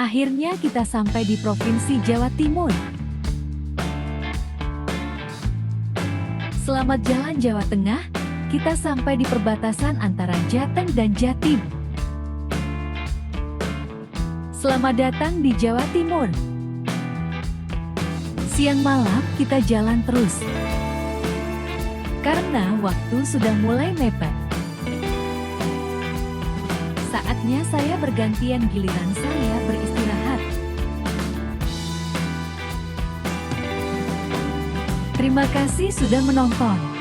Akhirnya kita sampai di Provinsi Jawa Timur. Selamat jalan Jawa Tengah, kita sampai di perbatasan antara Jateng dan Jatim. Selamat datang di Jawa Timur. Siang malam kita jalan terus, karena waktu sudah mulai mepet. Saatnya saya bergantian giliran saya beristirahat. Terima kasih sudah menonton.